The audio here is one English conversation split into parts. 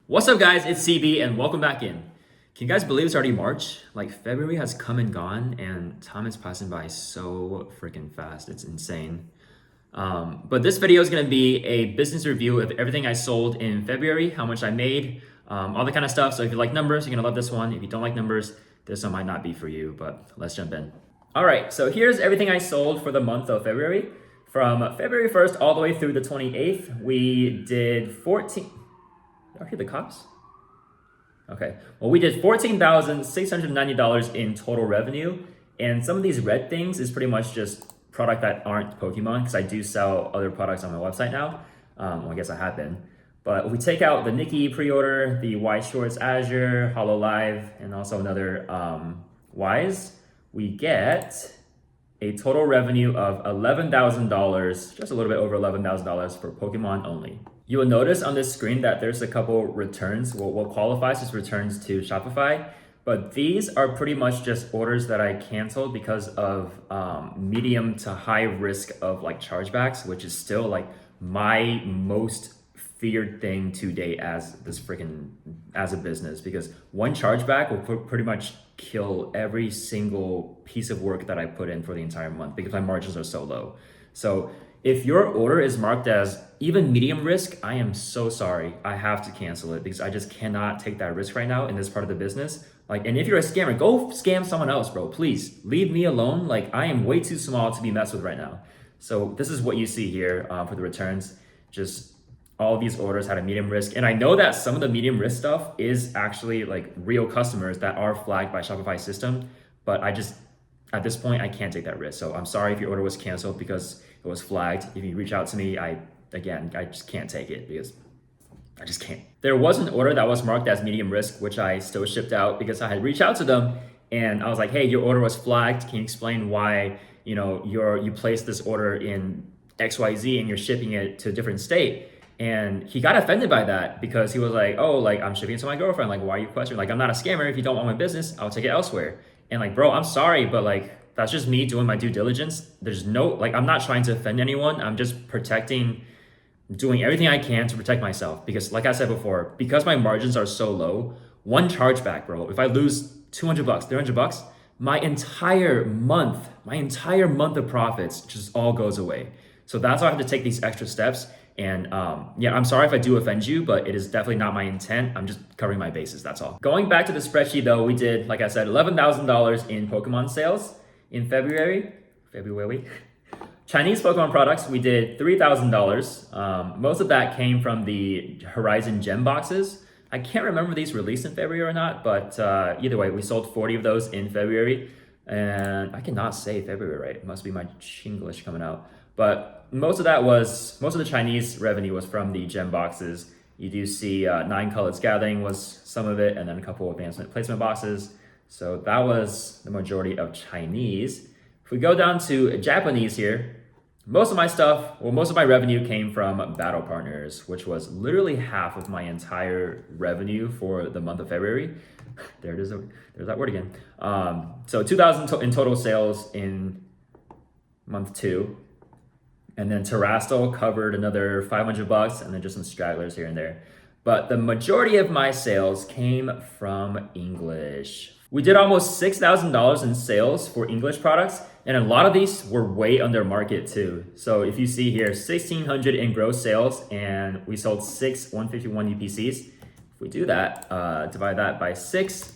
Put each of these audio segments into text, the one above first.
What's up, guys? It's CB and welcome back in. Can you guys believe it's already March? Like, February has come and gone and time is passing by so freaking fast. It's insane. But this video is going to be a business review of everything I sold in February, how much I made, all that kind of stuff. So if you like numbers, you're going to love this one. If you don't like numbers, this one might not be for you, but let's jump in. All right, so here's everything I sold for the month of February. From February 1st all the way through the 28th, we did 14... Did I hear the cops? Okay. Well, we did $14,690 in total revenue. And some of these red things is pretty much just product that aren't Pokemon, because I do sell other products on my website now. Well, I guess I have been. But if we take out the Nikki pre-order, the Y Shorts Azure, Holo Live, and also another Ys, we get a total revenue of $11,000, just a little bit over $11,000 for Pokemon only. You will notice on this screen that there's a couple returns, what qualifies as returns to Shopify, but these are pretty much just orders that I canceled because of medium to high risk of like chargebacks, which is still like my most feared thing to date as a business, because one chargeback will pretty much kill every single piece of work that I put in for the entire month because my margins are so low. So if your order is marked as even medium risk, I am so sorry. I have to cancel it because I just cannot take that risk right now in this part of the business. Like, and if you're a scammer, go scam someone else, bro. Please leave me alone. Like, I am way too small to be messed with right now. So this is what you see here for the returns. Just all of these orders had a medium risk. And I know that some of the medium risk stuff is actually like real customers that are flagged by Shopify system, but at this point, I can't take that risk. So I'm sorry if your order was canceled because it was flagged. If you reach out to me, I just can't take it because I just can't. There was an order that was marked as medium risk, which I still shipped out because I had reached out to them and I was like, hey, your order was flagged. Can you explain why, you placed this order in XYZ and you're shipping it to a different state? And he got offended by that because he was like, oh, like I'm shipping it to my girlfriend. Like, why are you questioning? Like, I'm not a scammer. If you don't want my business, I'll take it elsewhere. And like, bro, I'm sorry, but like, that's just me doing my due diligence. There's no, like, I'm not trying to offend anyone. I'm just doing everything I can to protect myself. Because like I said before, because my margins are so low, one chargeback, bro, if I lose $200, $300, my entire month of profits just all goes away. So that's why I have to take these extra steps. And yeah, I'm sorry if I do offend you, but it is definitely not my intent. I'm just covering my bases, that's all. Going back to the spreadsheet though, we did, like I said, $11,000 in Pokemon sales in February. Chinese Pokemon products, we did $3,000. Most of that came from the Horizon Gem boxes. I can't remember if these released in February or not, but either way, we sold 40 of those in February. And I cannot say February right. It must be my Chinglish coming out. But most of the Chinese revenue was from the gem boxes. You do see 9 Colors Gathering was some of it, and then a couple advancement placement boxes. So that was the majority of Chinese. If we go down to Japanese here, most of my revenue came from battle partners, which was literally half of my entire revenue for the month of February. There it is. There's that word again. So 2,000 in total sales in month 2. And then Terastal covered another $500 and then just some stragglers here and there. But the majority of my sales came from English. We did almost $6,000 in sales for English products, and a lot of these were way under market too. So if you see here, 1,600 in gross sales, and we sold 6 151 UPCs. If we do that, divide that by 6,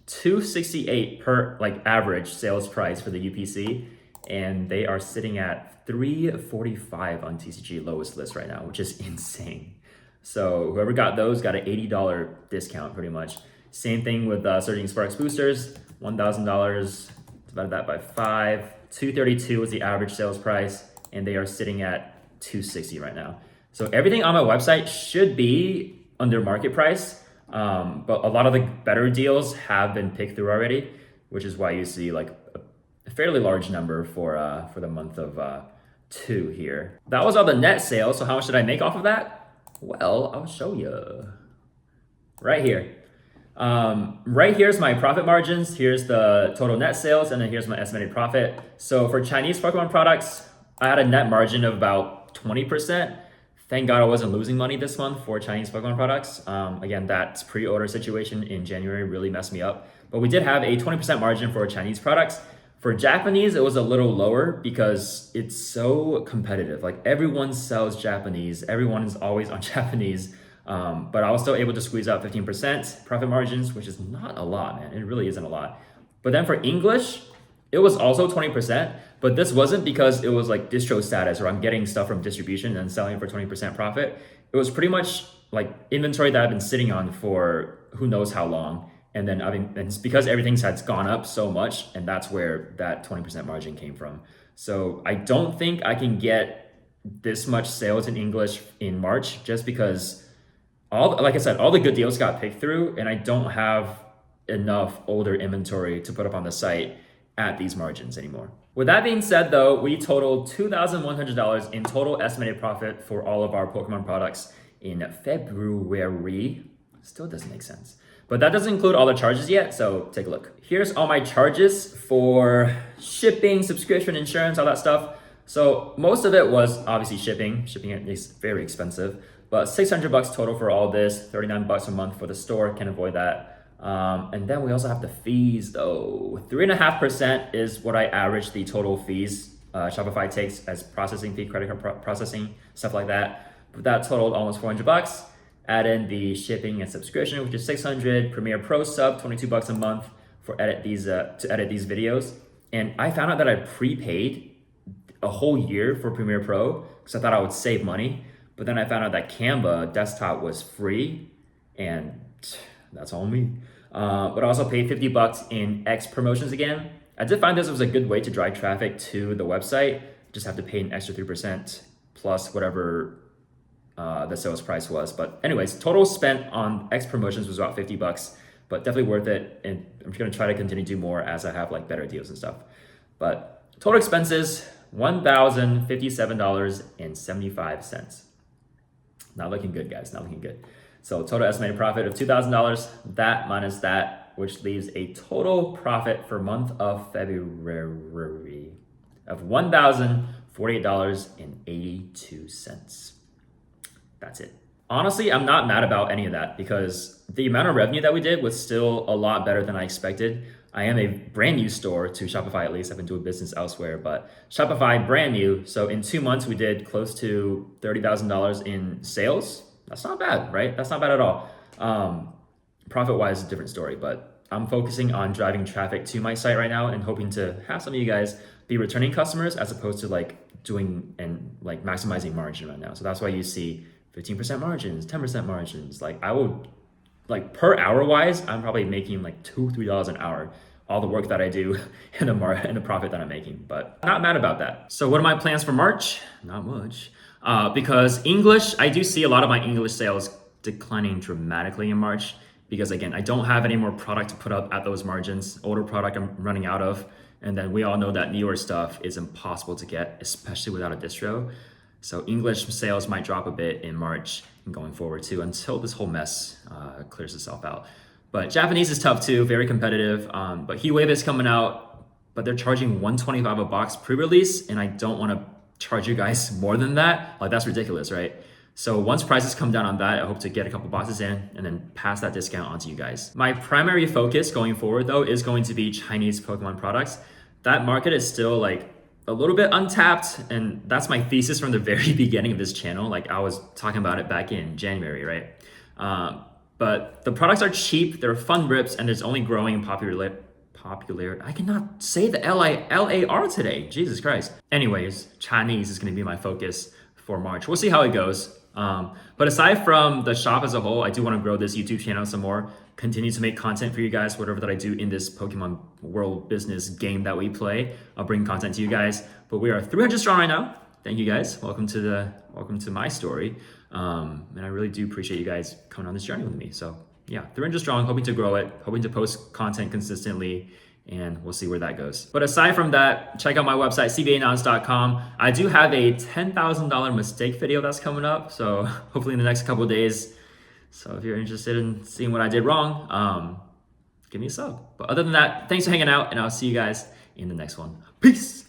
$268 per like average sales price for the UPC, and they are sitting at $345 on TCG lowest list right now, which is insane. So whoever got those got an $80 discount pretty much. Same thing with Surging Sparks boosters, $1,000, divided that by 5. $232 was the average sales price, and they are sitting at $260 right now. So everything on my website should be under market price, but a lot of the better deals have been picked through already, which is why you see like a fairly large number for the month of 2 here. That was all the net sales. So how much did I make off of that? Well, I'll show you right here. Right here's my profit margins. Here's the total net sales, and then here's my estimated profit. So for Chinese Pokemon products, I had a net margin of about 20%. Thank God I wasn't losing money this month for Chinese Pokemon products. Again, that pre-order situation in January really messed me up. But we did have a 20% margin for Chinese products. For Japanese, it was a little lower because it's so competitive. Like everyone sells Japanese, everyone is always on Japanese. But I was still able to squeeze out 15% profit margins, which is not a lot, man. It really isn't a lot. But then for English, it was also 20%, but this wasn't because it was like distro status or I'm getting stuff from distribution and selling it for 20% profit. It was pretty much like inventory that I've been sitting on for who knows how long. And then and it's because everything's has gone up so much, and that's where that 20% margin came from. So I don't think I can get this much sales in English in March just because like I said, all the good deals got picked through, and I don't have enough older inventory to put up on the site at these margins anymore. With that being said though, we totaled $2,100 in total estimated profit for all of our Pokemon products in February. Still doesn't make sense. But that doesn't include all the charges yet, so take a look. Here's all my charges for shipping, subscription, insurance, all that stuff. So most of it was obviously shipping. Shipping is very expensive, but $600 total for all this, $39 a month for the store, can't avoid that. And then we also have the fees though. 3.5% is what I average the total fees Shopify takes as processing fee, credit card processing, stuff like that. But that totaled almost $400. Add in the shipping and subscription, which is $600. Premiere Pro sub, $22 a month for to edit these videos. And I found out that I prepaid a whole year for Premiere Pro because I thought I would save money. But then I found out that Canva desktop was free, and that's all me. But I also paid $50 in X promotions again. I did find this was a good way to drive traffic to the website. Just have to pay an extra 3% plus whatever the sales price was. But anyways, total spent on X promotions was about $50, but definitely worth it. And I'm just gonna try to continue to do more as I have like better deals and stuff. But total expenses, $1,057.75. Not looking good, guys, not looking good. So total estimated profit of $2,000, that minus that, which leaves a total profit for month of February of $1,048.82. That's it. Honestly, I'm not mad about any of that because the amount of revenue that we did was still a lot better than I expected. I am a brand new store to Shopify, at least. I've been doing business elsewhere, but Shopify brand new. So in 2 months, we did close to $30,000 in sales. That's not bad, right? That's not bad at all. Profit-wise, a different story, but I'm focusing on driving traffic to my site right now and hoping to have some of you guys be returning customers as opposed to like doing and like maximizing margin right now. So that's why you see 15% margins, 10% margins. Like I will, like per hour wise, I'm probably making like $2-3 an hour. All the work that I do and the profit that I'm making, but not mad about that. So what are my plans for March? Not much. Because English, I do see a lot of my English sales declining dramatically in March because again, I don't have any more product to put up at those margins. Older product I'm running out of. And then we all know that newer stuff is impossible to get, especially without a distro. So English sales might drop a bit in March and going forward too until this whole mess clears itself out. But Japanese is tough too, very competitive. But Heatwave is coming out, but they're charging $125 a box pre-release, and I don't want to charge you guys more than that. Like that's ridiculous, right? So once prices come down on that, I hope to get a couple boxes in and then pass that discount on to you guys. My primary focus going forward though is going to be Chinese Pokemon products. That market is still like a little bit untapped, and that's my thesis from the very beginning of this channel. Like I was talking about it back in January, right? But the products are cheap, they're fun rips, and there's only growing in popularity. I cannot say the LAR today, Jesus Christ. Anyways, Chinese is gonna be my focus for March. We'll see how it goes. But aside from the shop as a whole, I do wanna grow this YouTube channel some more, continue to make content for you guys, whatever that I do in this Pokemon world business game that we play. I'll bring content to you guys, but we are 300 strong right now. Thank you guys, welcome to my story. And I really do appreciate you guys coming on this journey with me. So yeah, 300 strong, hoping to grow it, hoping to post content consistently, and we'll see where that goes. But aside from that, check out my website, cbaanons.com. I do have a $10,000 mistake video that's coming up, so hopefully in the next couple of days. So if you're interested in seeing what I did wrong, give me a sub. But other than that, thanks for hanging out, and I'll see you guys in the next one. Peace.